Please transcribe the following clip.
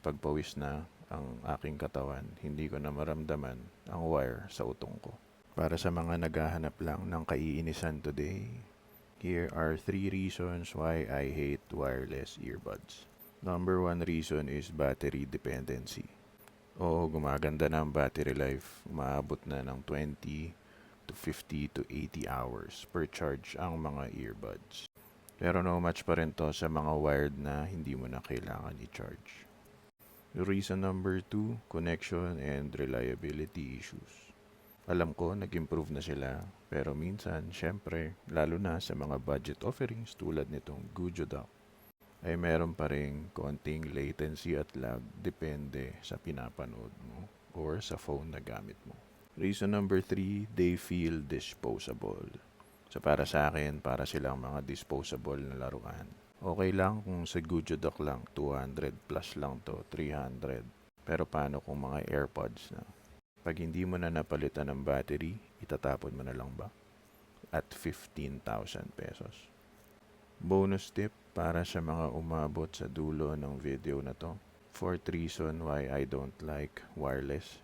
pagpawis na ang aking katawan, hindi ko na maramdaman ang wire sa utong ko. Para sa mga naghahanap lang ng kaiinisan today, here are 3 reasons why I hate wireless earbuds. Number 1 reason is battery dependency. Oo, gumaganda na ang battery life. Umaabot na ng 20 to 50 to 80 hours per charge ang mga earbuds. Pero no match pa rin to sa mga wired na hindi mo na kailangan i-charge. Reason number 2, connection and reliability issues. Alam ko, nag-improve na sila, pero minsan, syempre, lalo na sa mga budget offerings tulad nitong Gujodoc, ay meron pa rin konting latency at lag depende sa pinapanood mo or sa phone na gamit mo. Reason number 3, they feel disposable. So para sa akin, para silang mga disposable na laruan. Okay lang kung sa Gujodoc lang, 200 plus lang to, 300. Pero paano kung mga AirPods na? Pag hindi mo na napalitan ng battery, itatapon mo na lang ba? At 15,000 pesos. Bonus tip para sa mga umabot sa dulo ng video na to. Fourth reason why I don't like wireless